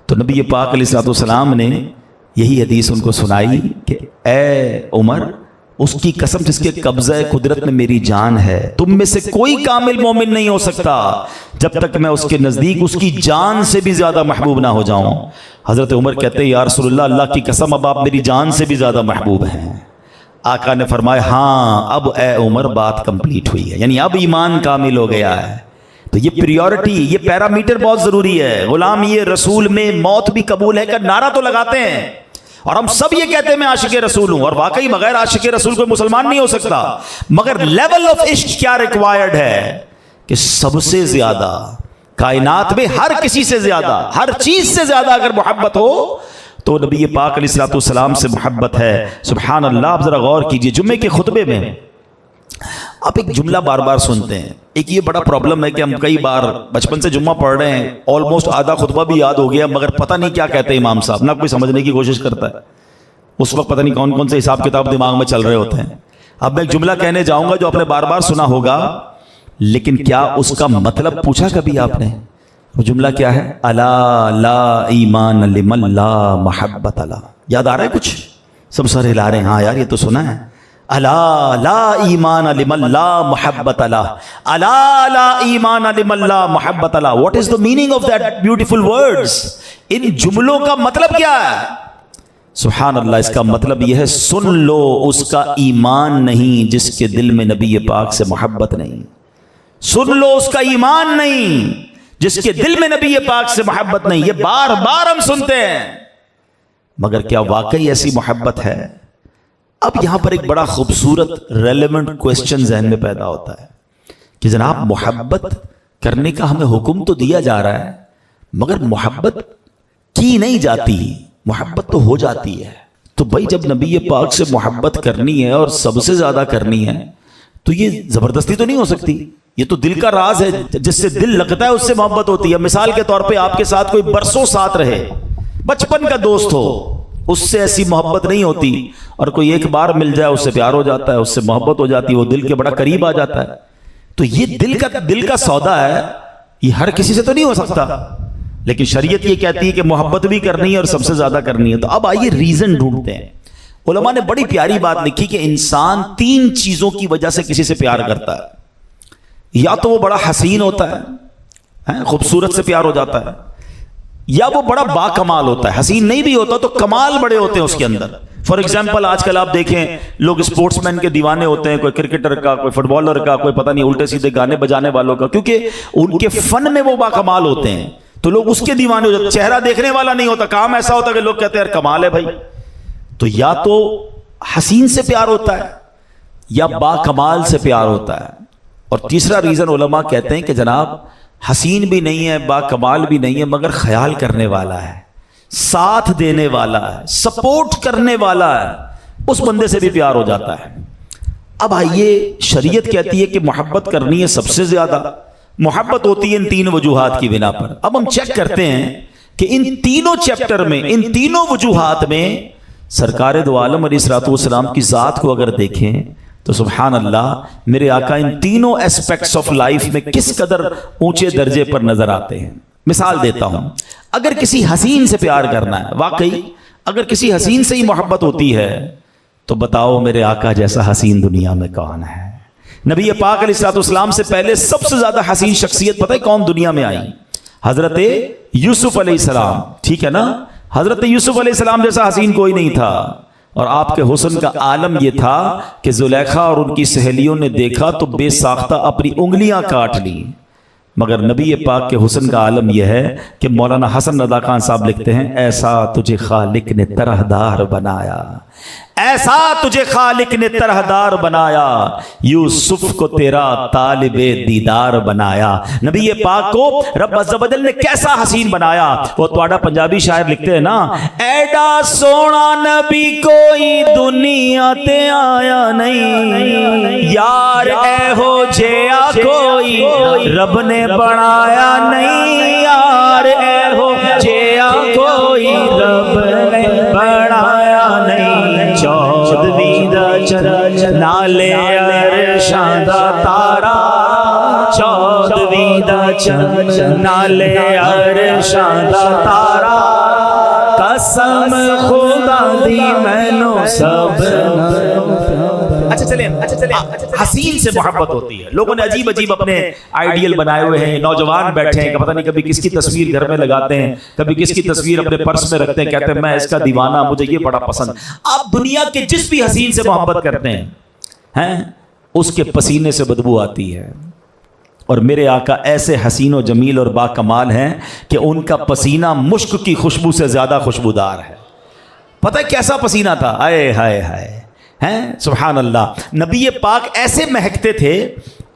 تو نبی پاک علیہ السلام نے یہی حدیث ان کو سنائی کہ اے عمر, اس کی قسم جس کے قبضہ قدرت میں میری جان ہے, تم میں سے کوئی کامل مومن نہیں ہو سکتا جب تک میں اس کے نزدیک اس کی جان سے بھی زیادہ محبوب نہ ہو جاؤں. حضرت عمر کہتے ہیں یا رسول اللہ, اللہ کی قسم اب آپ میری جان سے بھی زیادہ محبوب ہیں. آقا نے فرمایا ہاں اب اے عمر بات کمپلیٹ ہوئی ہے, یعنی اب ایمان کامل ہو گیا ہے. تو یہ پریورٹی, یہ پیرامیٹر بہت ضروری ہے. غلام یہ رسول میں موت بھی قبول ہے کا نعرہ تو لگاتے ہیں, اور ہم سب یہ کہتے ہیں میں عاشق رسول ہوں, اور واقعی بغیر عاشق رسول کوئی مسلمان نہیں ہو سکتا. مگر لیول آف عشق کیا ریکوائرڈ ہے کہ سب سے زیادہ کائنات میں ہر کسی سے زیادہ, ہر چیز سے زیادہ اگر محبت ہو تو نبی پاک علیہ السلام سے محبت ہے. سبحان اللہ. آپ ذرا غور کیجئے, جمعے کے خطبے میں آپ ایک جملہ بار بار سنتے ہیں. ایک یہ بڑا پرابلم ہے کہ ہم کئی بار بچپن سے جمعہ پڑھ رہے ہیں, آلموسٹ آدھا خطبہ بھی یاد ہو گیا, مگر پتہ نہیں کیا کہتے ہیں امام صاحب, نہ کوئی سمجھنے کی کوشش کرتا ہے. اس وقت پتہ نہیں کون کون سے حساب کتاب دماغ میں چل رہے ہوتے ہیں. اب میں ایک جملہ کہنے جاؤں گا جو آپ نے بار بار سنا ہوگا, لیکن کیا اس کا مطلب پوچھا کبھی آپ نے؟ وہ جملہ کیا ہے؟ الا لا ایمان لمن لا محبت لا. یاد آ رہا ہے کچھ؟ سب سر ہلا رہے ہیں, ہاں یار یہ تو سنا ہے. الا لا ایمان لمن لا محبت لا, الا لا ایمان لمن لا محبت لا. What is the meaning of that beautiful words? ان جملوں کا مطلب کیا ہے؟ سبحان اللہ. اس کا مطلب یہ ہے, سن لو اس کا ایمان نہیں جس کے دل میں نبی پاک سے محبت نہیں. سن لو اس کا ایمان نہیں جس کے دل میں نبی پاک سے محبت نہیں. یہ بار بار ہم سنتے ہیں، مگر کیا واقعی ایسی محبت ہے؟ اب یہاں پر ایک بڑا خوبصورت ریلیونٹ کوسچن ذہن میں پیدا ہوتا ہے کہ جناب محبت کرنے کا ہمیں حکم تو دیا جا رہا ہے، مگر محبت کی نہیں جاتی، محبت تو ہو جاتی ہے. تو بھائی جب نبی پاک سے محبت کرنی ہے اور سب سے زیادہ کرنی ہے تو یہ زبردستی تو نہیں ہو سکتی. یہ تو دل کا راز ہے، جس سے دل لگتا ہے اس سے محبت ہوتی ہے. مثال کے طور پہ آپ کے ساتھ کوئی برسوں ساتھ رہے، بچپن کا دوست ہو، اس سے ایسی محبت نہیں ہوتی، اور کوئی ایک بار مل جائے اس سے پیار ہو جاتا ہے، اس سے محبت ہو جاتی ہے، وہ دل کے بڑا قریب آ جاتا ہے. تو یہ دل کا سودا ہے، یہ ہر کسی سے تو نہیں ہو سکتا. لیکن شریعت یہ کہتی ہے کہ محبت بھی کرنی ہے اور سب سے زیادہ کرنی ہے. تو اب آئیے ریزن ڈھونڈتے ہیں. علماء نے بڑی پیاری بات لکھی کہ انسان 3 چیزوں کی وجہ سے کسی سے پیار کرتا ہے. یا تو وہ بڑا حسین ہوتا ہے، خوبصورت سے پیار ہو جاتا ہے، یا وہ بڑا با کمال ہوتا ہے. حسین نہیں بھی ہوتا تو کمال بڑے ہوتے ہیں اس کے اندر. فار ایگزامپل آج کل آپ دیکھیں لوگ اسپورٹس مین کے دیوانے ہوتے ہیں، کوئی کرکٹر کا، کوئی فٹ بالر کا، کوئی پتہ نہیں الٹے سیدھے گانے بجانے والوں کا، کیونکہ ان کے فن میں وہ با کمال ہوتے ہیں تو لوگ اس کے دیوانے ہو جاتے. چہرہ دیکھنے والا نہیں ہوتا، کام ایسا ہوتا کہ لوگ کہتے ہیں یار کمال ہے بھائی. تو یا تو حسین سے پیار ہوتا ہے یا با کمال سے پیار ہوتا ہے. اور تیسرا ریزن علماء کہتے ہیں کہ جناب حسین بھی نہیں ہے، با کمال بھی نہیں ہے، مگر خیال کرنے والا ہے، ساتھ دینے والا ہے، سپورٹ کرنے والا ہے، اس بندے سے بھی پیار ہو جاتا ہے. اب آئیے شریعت کہتی ہے کہ محبت کرنی ہے سب سے زیادہ. محبت ہوتی ہے ان 3 وجوہات کی بنا پر. اب ہم چیک کرتے ہیں کہ ان تینوں چیپٹر میں، ان تینوں وجوہات میں سرکار دو عالم علیہ الصلوۃ والسلام کی ذات کو اگر دیکھیں تو سبحان اللہ میرے آقا ان تینوں اسپیکٹس آف لائف میں کس قدر اونچے درجے پر نظر آتے ہیں. مثال دیتا ہوں. اگر کسی حسین سے پیار کرنا ہے، واقعی اگر کسی حسین سے ہی محبت ہوتی ہے تو بتاؤ میرے آقا جیسا حسین دنیا میں کون ہے؟ نبی پاک علیہ الصلوۃ والسلام سے پہلے سب سے زیادہ حسین شخصیت پتہ ہے کون دنیا میں آئی؟ حضرت یوسف علیہ السلام. ٹھیک ہے نا؟ حضرت یوسف علیہ السلام جیسا حسین کوئی نہیں تھا. اور آپ کے حسن کا عالم یہ تھا کہ زلیخا اور ان کی سہیلیوں نے دیکھا تو بے ساختہ اپنی انگلیاں کاٹ لی. مگر نبی پاک کے حسن کا عالم یہ ہے کہ مولانا حسن رضا خان صاحب لکھتے ہیں ایسا تجھے خالق نے طرحدار بنایا، ایسا تجھے خالق نے طرحدار بنایا، یوسف کو تیرا طالب دیدار بنایا. نبی پاک کو رب عز و جل نے کیسا حسین بنایا. وہ تواڈا پنجابی شاعر لکھتے ہیں نا، ایڈا سونا نبی کوئی دنیا تے آیا نہیں، یار اے ہو جیا کوئی رب نے بنایا نہیں، یار اے ہو جیا کوئی رب نے بنایا نہیں. چودھویں دا چن نالے عرشاں دا تارا، چودھویں دا چن نالے عرشاں دا تارا، قسم خدا دی مینوں سب. اچھا چلیں حسین سے محبت ہوتی ہے. لوگوں نے عجیب عجیب اپنے آئیڈیل بنائے ہوئے ہیں. نوجوان بیٹھے ہیں کہ پتہ نہیں کبھی کس کی تصویر گھر میں لگاتے ہیں، کبھی کس کی تصویر اپنے پرس میں رکھتے ہیں، کہتے ہیں میں اس کا دیوانہ، مجھے یہ بڑا پسند. آپ دنیا کے جس بھی حسین سے محبت کرتے ہیں اس کے پسینے سے بدبو آتی ہے. اور میرے آقا ایسے حسین و جمیل اور با کمال ہیں کہ ان کا پسینہ مشک کی خوشبو سے زیادہ خوشبودار ہے. پتہ ہے کیسا پسینہ تھا؟ آئے ہائے ہائے ہیں سبحان اللہ. نبی پاک ایسے مہکتے تھے.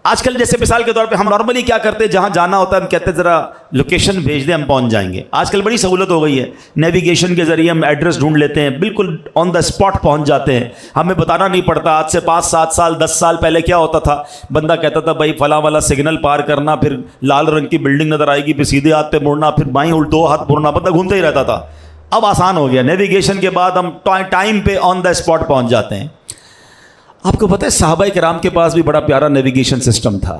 آج کل جیسے مثال کے طور پہ ہم نارملی کیا کرتے ہیں، جہاں جانا ہوتا ہے ہم کہتے ہیں ذرا لوکیشن بھیج دیں ہم پہنچ جائیں گے. آج کل بڑی سہولت ہو گئی ہے، نیویگیشن کے ذریعے ہم ایڈریس ڈھونڈ لیتے ہیں، بالکل آن دا اسپاٹ پہنچ جاتے ہیں، ہمیں بتانا نہیں پڑتا. آج سے 5 7 سال 10 سال پہلے کیا ہوتا تھا، بندہ کہتا تھا بھائی فلاں والا سگنل پار کرنا، پھر لال رنگ کی بلڈنگ نظر آئے گی، پھر سیدھے ہاتھ پہ مڑنا، پھر بائیں 2 ہاتھ مڑنا، بندہ گھومتا ہی رہتا تھا. اب آسان ہو گیا، نیویگیشن کے بعد ہم ٹائم پہ آن دا اسپاٹ پہنچ جاتے ہیں. آپ کو پتہ ہے صحابہ کرام کے پاس بھی بڑا پیارا نیویگیشن سسٹم تھا.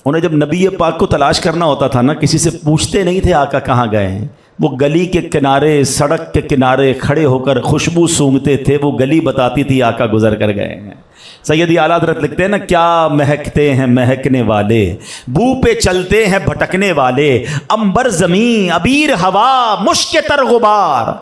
انہیں جب نبی پاک کو تلاش کرنا ہوتا تھا نا، کسی سے پوچھتے نہیں تھے آقا کہاں گئے ہیں. وہ گلی کے کنارے، سڑک کے کنارے کھڑے ہو کر خوشبو سونگھتے تھے. وہ گلی بتاتی تھی آقا گزر کر گئے ہیں. سیدی اعلیٰ حضرت لکھتے ہیں نا، کیا مہکتے ہیں مہکنے والے، بو پہ چلتے ہیں بھٹکنے والے، عنبر زمین عبیر ہوا مشک تر غبار،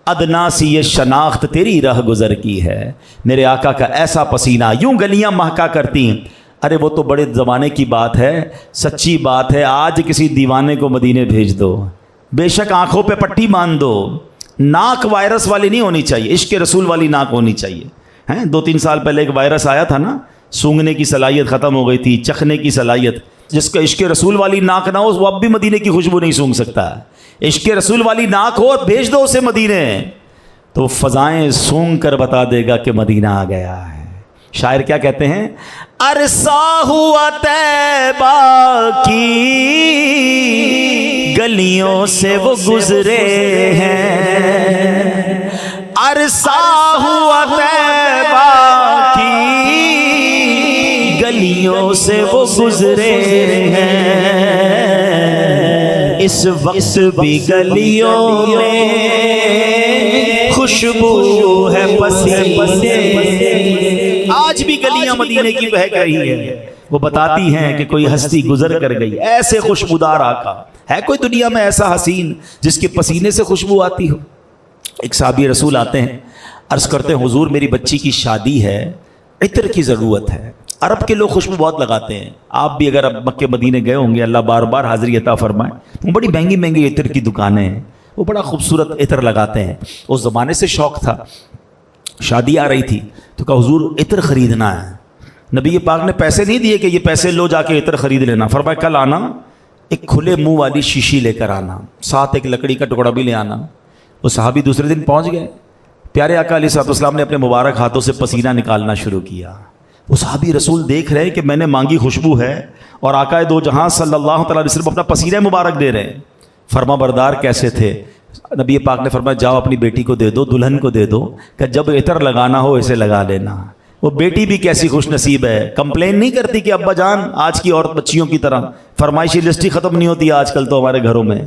ادنا سی یہ شناخت تیری رہ گزر کی ہے. میرے آقا کا ایسا پسینہ، یوں گلیاں مہکا کرتی ہیں. ارے وہ تو بڑے زمانے کی بات ہے، سچی بات ہے، آج کسی دیوانے کو مدینے بھیج دو، بے شک آنکھوں پہ پٹی باندھ دو، ناک وائرس والی نہیں ہونی چاہیے، عشق رسول والی ناک ہونی چاہیے. ہیں 2-3 سال پہلے ایک وائرس آیا تھا نا، سونگنے کی صلاحیت ختم ہو گئی تھی، چکھنے کی صلاحیت. جس کا عشق رسول والی ناک نہ ہو وہ اب بھی مدینے کی خوشبو نہیں سونگ سکتا. عشق رسول والی ناک ہو بھیج دو اسے مدینے، تو فضائیں سونگ کر بتا دے گا کہ مدینہ آ گیا ہے. شاعر کیا کہتے ہیں؟ عرصہ ہوا طیبہ کی گلیوں سے وہ گزرے ہیں، عرصہ ہوا طیبہ کی گلیوں سے وہ گزرے ہیں، اس وقت بھی گلیوں میں خوشبو ہے پسینے. آج بھی گلیاں مدینے کی بہک رہی ہیں، وہ بتاتی ہیں کہ کوئی ہستی گزر کر گئی. ایسے خوشبودار آقا ہے کوئی دنیا میں ایسا حسین جس کے پسینے سے خوشبو آتی ہو؟ ایک صحابی رسول آتے ہیں، عرض کرتے ہیں حضور میری بچی کی شادی ہے، عطر کی ضرورت ہے. عرب کے لوگ خوشبو بہت لگاتے ہیں، آپ بھی اگر اب مکے مدینے گئے ہوں گے، اللہ بار بار حاضری عطا فرمائے، وہ بڑی مہنگی مہنگی عطر کی دکانیں ہیں، وہ بڑا خوبصورت عطر لگاتے ہیں. اس زمانے سے شوق تھا، شادی آ رہی تھی تو کہا حضور عطر خریدنا ہے. نبی پاک نے پیسے نہیں دیے کہ یہ پیسے لو جا کے عطر خرید لینا، فرمایا کل آنا ایک کھلے منہ والی شیشی لے کر آنا، ساتھ ایک لکڑی کا ٹکڑا بھی لے آنا. وہ صحابی دوسرے دن پہنچ گئے، پیارے آقا علیہ الصلوۃ والسلام نے اپنے مبارک ہاتھوں سے پسینہ نکالنا شروع کیا. وہ صحابی رسول دیکھ رہے کہ میں نے مانگی خوشبو ہے اور آقا دو جہاں صلی اللہ تعالیٰ علیہ وسلم اپنا پسینہ مبارک دے رہے ہیں. فرما بردار کیسے تھے؟ نبی پاک نے فرمایا جاؤ اپنی بیٹی کو دے دو، دلہن کو دے دو، کہ جب عطر لگانا ہو اسے لگا لینا. وہ بیٹی بھی کیسی خوش نصیب ہے، کمپلین نہیں کرتی کہ ابا جان آج کی عورت بچیوں کی طرح فرمائشی لسٹ ہی ختم نہیں ہوتی آج کل تو ہمارے گھروں میں.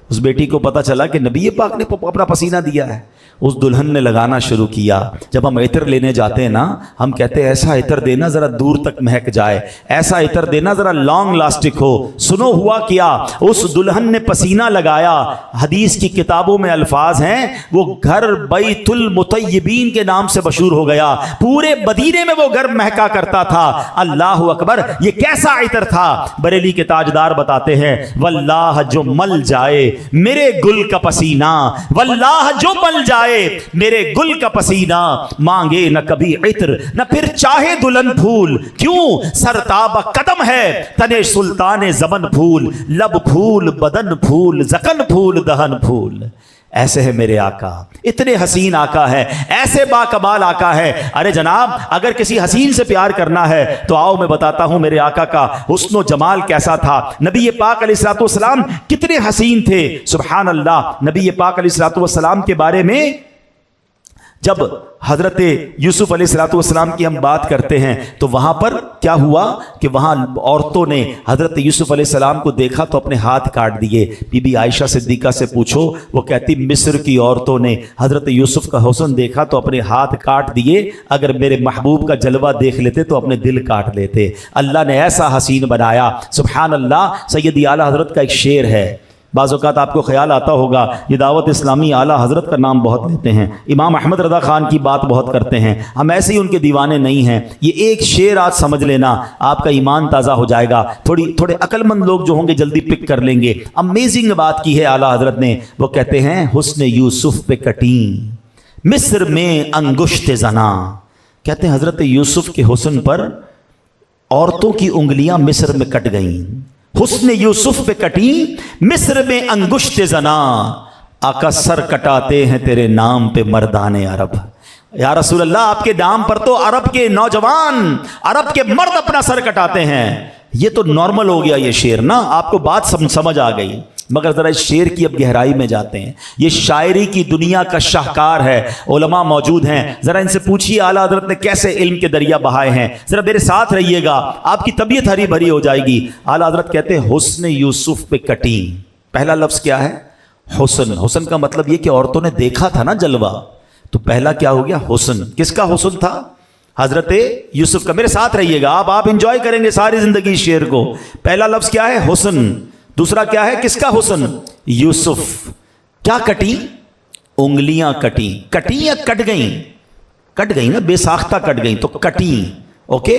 اس بیٹی کو پتہ چلا کہ نبی پاک نے اپنا پسینہ دیا ہے، اس دلہن نے لگانا شروع کیا. جب ہم عطر لینے جاتے ہیں نا، ہم کہتے ہیں ایسا عطر دینا ذرا دور تک مہک جائے، ایسا عطر دینا ذرا لانگ لاسٹک ہو. سنو ہوا کیا، اس دلہن نے پسینہ لگایا. حدیث کی کتابوں میں الفاظ ہیں وہ گھر بیت المطیبین کے نام سے مشہور ہو گیا. پورے مدینے میں وہ گھر مہکا کرتا تھا. اللہ اکبر، یہ کیسا عطر تھا؟ بریلی کے تاجدار بتاتے ہیں واللہ جو مل جائے میرے گل کا پسینہ، واللہ جو مل جائے میرے گل کا پسینہ، مانگے نہ کبھی عطر نہ پھر چاہے دلہن پھول. کیوں؟ سرتاب قدم ہے تنے سلطان زمن پھول، لب پھول بدن پھول زکن پھول دہن پھول. ایسے ہے میرے آقا، اتنے حسین آقا ہے، ایسے با کمال آقا ہے. ارے جناب اگر کسی حسین سے پیار کرنا ہے تو آؤ میں بتاتا ہوں میرے آقا کا حسن و جمال کیسا تھا. نبی پاک علیہ الصلوۃ والسلام کتنے حسین تھے، سبحان اللہ. نبی پاک علیہ الصلوۃ والسلام کے بارے میں جب حضرت یوسف علیہ الصلوۃ والسلام کی ہم بات کرتے ہیں تو وہاں پر کیا ہوا کہ وہاں عورتوں نے حضرت یوسف علیہ السلام کو دیکھا تو اپنے ہاتھ کاٹ دیے. بی بی عائشہ صدیقہ سے پوچھو، وہ کہتی مصر کی عورتوں نے حضرت یوسف کا حسن دیکھا تو اپنے ہاتھ کاٹ دیے، اگر میرے محبوب کا جلوہ دیکھ لیتے تو اپنے دل کاٹ لیتے. اللہ نے ایسا حسین بنایا، سبحان اللہ. سیدی اعلیٰ حضرت کا ایک شعر ہے، بعض اوقات آپ کو خیال آتا ہوگا یہ دعوت اسلامی اعلیٰ حضرت کا نام بہت لیتے ہیں، امام احمد رضا خان کی بات بہت کرتے ہیں، ہم ایسے ہی ان کے دیوانے نہیں ہیں. یہ ایک شعر آج سمجھ لینا، آپ کا ایمان تازہ ہو جائے گا. تھوڑے عقل مند لوگ جو ہوں گے جلدی پک کر لیں گے. امیزنگ بات کی ہے اعلیٰ حضرت نے. وہ کہتے ہیں حسن یوسف پہ کٹیں مصر میں انگشت زنا. کہتے ہیں حضرت یوسف کے حسن پر عورتوں کی انگلیاں مصر میں کٹ گئیں. حسن یوسف پہ کٹی مصر میں انگشت زنا، آقا سر کٹاتے ہیں تیرے نام پہ مردان عرب. یا رسول اللہ آپ کے نام پر تو عرب کے نوجوان، عرب کے مرد اپنا سر کٹاتے ہیں. یہ تو نارمل ہو گیا یہ شعر نا، آپ کو بات سمجھ آ گئی. مگر ذرا اس شعر کی اب گہرائی میں جاتے ہیں. یہ شاعری کی دنیا کا شاہکار ہے، علماء موجود ہیں، ذرا ان سے پوچھیے اعلیٰ حضرت نے کیسے علم کے دریا بہائے ہیں. ذرا میرے ساتھ رہیے گا، آپ کی طبیعت ہری بھری ہو جائے گی. اعلیٰ حضرت کہتے ہیں حسن یوسف پہ کٹی. پہلا لفظ کیا ہے؟ حسن. حسن کا مطلب یہ کہ عورتوں نے دیکھا تھا نا جلوہ، تو پہلا کیا ہو گیا؟ حسن. کس کا حسن تھا؟ حضرت یوسف کا. میرے ساتھ رہیے گا، آپ انجوائے کریں گے ساری زندگی اس شعر کو. پہلا لفظ کیا ہے؟ حسن. دوسرا کیا ہے؟ کس کا حسن؟ یوسف. کیا کٹی؟ انگلیاں کٹی. کٹی یا کٹ گئیں؟ کٹ گئیں نا، بے ساختہ کٹ گئیں تو کٹی. اوکے.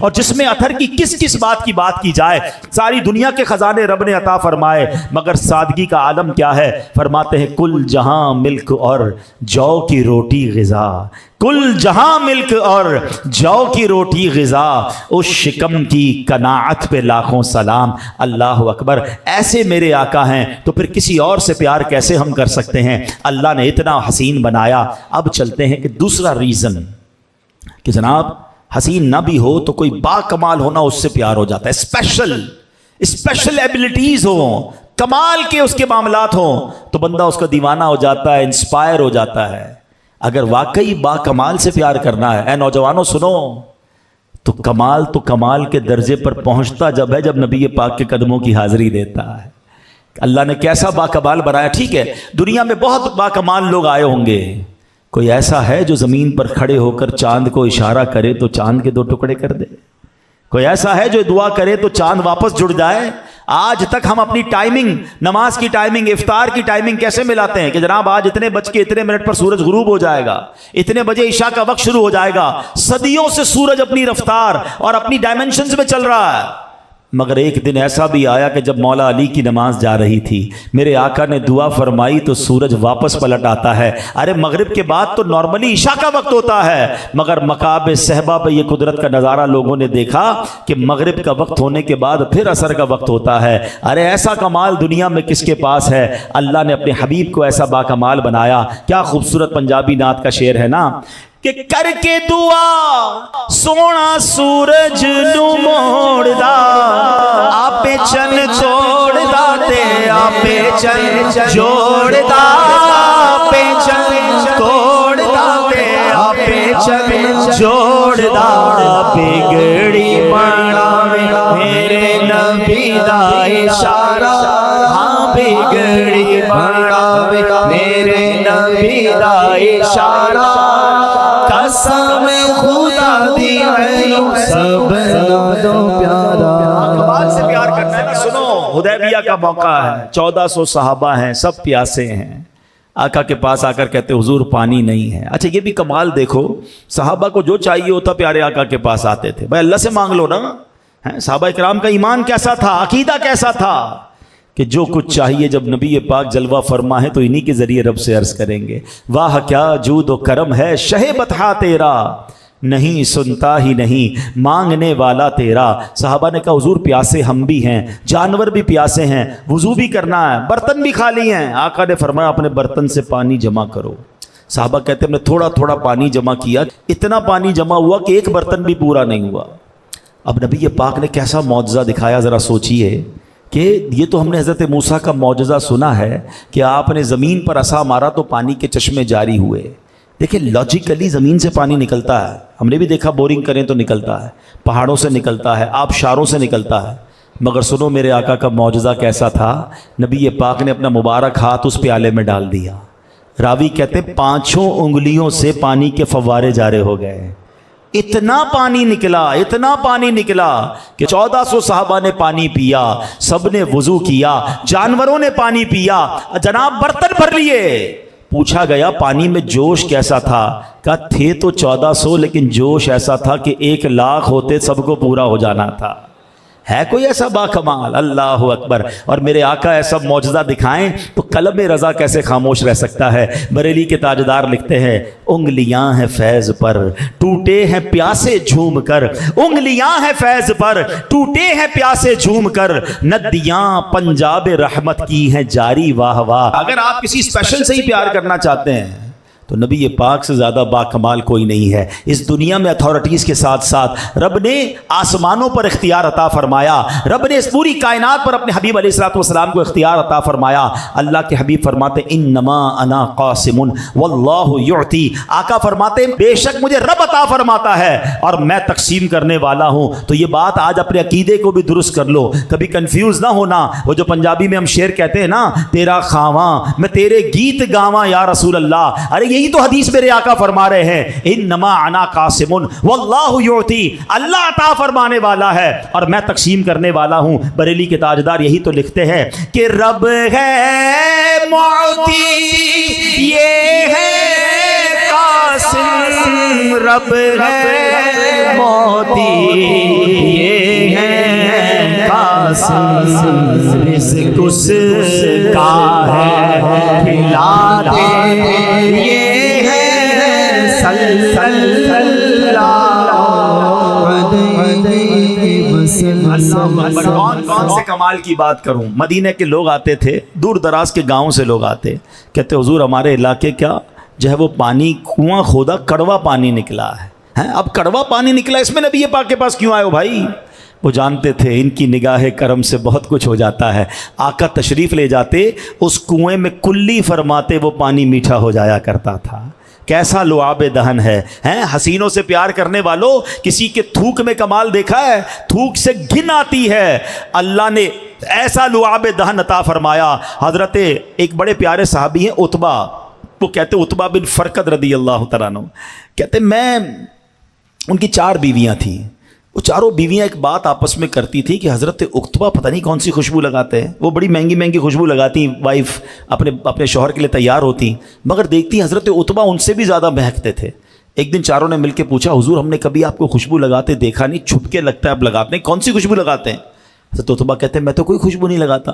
اور جسم اطہر کی کس کس بات کی جائے. ساری دنیا کے خزانے رب نے عطا فرمائے مگر سادگی کا عالم کیا ہے. فرماتے ہیں کل جہاں ملک اور جو کی روٹی غذا, کل جہاں ملک اور جو کی روٹی غذا, اس شکم کی قناعت پہ لاکھوں سلام. اللہ اکبر. ایسے میرے آقا ہیں تو پھر کسی اور سے پیار کیسے ہم کر سکتے ہیں. اللہ نے اتنا حسین بنایا. اب چلتے ہیں کہ دوسرا ریزن کہ جناب حسین نہ بھی ہو تو کوئی با کمال ہونا اس سے پیار ہو جاتا ہے. اسپیشل ایبلٹیز ہوں, کمال کے اس کے معاملات ہوں تو بندہ اس کا دیوانہ ہو جاتا ہے, انسپائر ہو جاتا ہے. اگر واقعی با کمال سے پیار کرنا ہے, اے نوجوانوں سنو, تو کمال کے درجے پر پہنچتا جب ہے جب نبی پاک کے قدموں کی حاضری دیتا ہے. اللہ نے کیسا با کمال بنایا. ٹھیک ہے دنیا میں بہت با کمال لوگ آئے ہوں گے, کوئی ایسا ہے جو زمین پر کھڑے ہو کر چاند کو اشارہ کرے تو چاند کے 2 ٹکڑے کر دے؟ کوئی ایسا ہے جو دعا کرے تو چاند واپس جڑ جائے؟ آج تک ہم اپنی ٹائمنگ, نماز کی ٹائمنگ, افطار کی ٹائمنگ کیسے ملاتے ہیں کہ جناب آج اتنے بج کے اتنے منٹ پر سورج غروب ہو جائے گا, اتنے بجے عشاء کا وقت شروع ہو جائے گا. صدیوں سے سورج اپنی رفتار اور اپنی ڈائمنشنز میں چل رہا ہے. مگر ایک دن ایسا بھی آیا کہ جب مولا علی کی نماز جا رہی تھی, میرے آقا نے دعا فرمائی تو سورج واپس پلٹ آتا ہے. ارے مغرب کے بعد تو نارملی عشاء کا وقت ہوتا ہے, مگر مکعب صحبہ پہ یہ قدرت کا نظارہ لوگوں نے دیکھا کہ مغرب کا وقت ہونے کے بعد پھر عصر کا وقت ہوتا ہے. ارے ایسا کمال دنیا میں کس کے پاس ہے؟ اللہ نے اپنے حبیب کو ایسا با کمال بنایا. کیا خوبصورت پنجابی نعت کا شعر ہے نا کہ کر کے دعا سونا سورج نو موڑ دا, آپے چن چھوڑ دا تے آپے چن جوڑ دا, آپے چن توڑ دا تے آپے چن جوڑ دا. بگڑی بناوے میرے نبی دا اشارہ, ہاں بگڑی بناوے میرے نبی دا اشارہ. قسم خدا دی ہے سب دو پیارا. کمال سے پیار کرنا ہے نا. سنو حدیبیہ کا موقع ہے, 1400 صحابہ ہیں, سب پیاسے ہیں. آقا کے پاس آ کر کہتے حضور پانی نہیں ہے. اچھا یہ بھی کمال دیکھو, صحابہ کو جو چاہیے ہوتا پیارے آقا کے پاس آتے تھے. بھائی اللہ سے مانگ لو نا. صحابہ کرام کا ایمان کیسا تھا, عقیدہ کیسا تھا کہ جو کچھ چاہیے جب نبی پاک جلوہ فرما ہے تو انہی کے ذریعے رب سے عرض کریں گے. واہ کیا جود و کرم ہے شہ بطحا تیرا, نہیں سنتا ہی نہیں مانگنے والا تیرا. صحابہ نے کہا حضور پیاسے ہم بھی ہیں, جانور بھی پیاسے ہیں, وضو بھی کرنا ہے, برتن بھی خالی ہیں. آقا نے فرمایا اپنے برتن سے پانی جمع کرو. صحابہ کہتے ہیں ہم نے تھوڑا تھوڑا پانی جمع کیا, اتنا پانی جمع ہوا کہ ایک برتن بھی پورا نہیں ہوا. اب نبی پاک نے کیسا معجزہ دکھایا, ذرا سوچئے کہ یہ تو ہم نے حضرت موسیٰ کا معجزہ سنا ہے کہ آپ نے زمین پر عصا مارا تو پانی کے چشمے جاری ہوئے. دیکھیں لاجیکلی زمین سے پانی نکلتا ہے, ہم نے بھی دیکھا بورنگ کریں تو نکلتا ہے, پہاڑوں سے نکلتا ہے, آبشاروں سے نکلتا ہے. مگر سنو میرے آقا کا معجزہ کیسا تھا. نبی پاک نے اپنا مبارک ہاتھ اس پیالے میں ڈال دیا. راوی کہتے ہیں 5 انگلیوں سے پانی کے فوارے جارے ہو گئے. اتنا پانی نکلا کہ 1400 صحابہ نے پانی پیا, سب نے وضو کیا, جانوروں نے پانی پیا, جناب برتن بھر لیے. پوچھا گیا پانی میں جوش کیسا تھا؟ کہا تھے تو 1400 لیکن جوش ایسا تھا کہ 1,00,000 ہوتے سب کو پورا ہو جانا تھا. ہے کوئی ایسا با کمال؟ اللہ اکبر. اور میرے آقا ایسا معجزہ دکھائیں تو قلب رضا کیسے خاموش رہ سکتا ہے. بریلی کے تاجدار لکھتے ہیں انگلیاں ہیں فیض پر ٹوٹے ہیں پیاسے جھوم کر, انگلیاں ہیں فیض پر ٹوٹے ہیں پیاسے جھوم کر, ندیاں پنجاب رحمت کی ہیں جاری واہ واہ. اگر آپ کسی اسپیشل سے ہی پیار کرنا چاہتے ہیں تو نبی پاک سے زیادہ با کمال کوئی نہیں ہے. اس دنیا میں اتھارٹیز کے ساتھ ساتھ رب نے آسمانوں پر اختیار عطا فرمایا, رب نے اس پوری کائنات پر اپنے حبیب علیہ الصلوۃ والسلام کو اختیار عطا فرمایا. اللہ کے حبیب فرماتے انما انا قاسم واللہ یعطی. آقا فرماتے بے شک مجھے رب عطا فرماتا ہے اور میں تقسیم کرنے والا ہوں. تو یہ بات آج اپنے عقیدے کو بھی درست کر لو, کبھی کنفیوز نہ ہونا. وہ جو پنجابی میں ہم شعر کہتے ہیں نا, تیرا خواں میں تیرے گیت گاواں یا رسول اللہ, ارے یہی تو حدیث میرے آقا فرما رہے ہیں انما انا قاسم واللہ یعطی. اللہ عطا فرمانے والا ہے اور میں تقسیم کرنے والا ہوں. بریلی کے تاجدار یہی تو لکھتے ہیں کہ رب ہے معطی یہ ہے قاسم, رب ہے موتی یہ ہے قاسم رزق اس کا ہے کھلاتے یہ ہے صلی اللہ کون سے کمال کی بات کروں. مدینہ کے لوگ آتے تھے, دور دراز کے گاؤں سے لوگ آتے, کہتے حضور ہمارے علاقے کیا جو ہے وہ پانی کنواں کھودا کڑوا پانی نکلا ہے, اب کڑوا پانی نکلا اس میں نبی پاک کے پاس کیوں آئے ہو بھائی. وہ جانتے تھے ان کی نگاہ کرم سے بہت کچھ ہو جاتا ہے. آقا تشریف لے جاتے, اس کنویں میں کلی فرماتے وہ پانی میٹھا ہو جایا کرتا تھا. کیسا لعاب دہن ہے, حسینوں سے پیار کرنے والوں, کسی کے تھوک میں کمال دیکھا ہے؟ تھوک سے گھن آتی ہے. اللہ نے ایسا لعاب دہن عطا فرمایا. حضرت ایک بڑے پیارے صحابی ہیں عتبہ, وہ کہتے عتبہ بن فرقد رضی اللہ تعالیٰ عنہ, کہتے میں ان کی 4 بیویاں تھیں. وہ چاروں بیویاں ایک بات آپس میں کرتی تھی کہ حضرت عتبہ پتہ نہیں کون سی خوشبو لگاتے ہیں. وہ بڑی مہنگی مہنگی خوشبو لگاتی, وائف اپنے شوہر کے لیے تیار ہوتی, مگر دیکھتی حضرت عتبہ ان سے بھی زیادہ مہکتے تھے. ایک دن چاروں نے مل کے پوچھا حضور ہم نے کبھی آپ کو خوشبو لگاتے دیکھا نہیں, چھپ کے لگتا ہے آپ لگاتے ہیں, کون سی خوشبو لگاتے ہیں؟ حضرت عتبہ کہتے ہیں میں تو کوئی خوشبو نہیں لگاتا.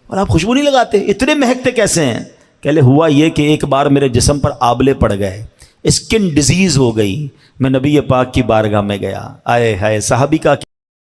اور آپ خوشبو نہیں لگاتے, اتنے مہکتے کیسے ہیں؟ کہلے ہوا یہ کہ ایک بار میرے جسم پر آبلے پڑ گئے, اسکن ڈیزیز ہو گئی, میں نبی پاک کی بارگاہ میں گیا, آئے ہائے صحابی کا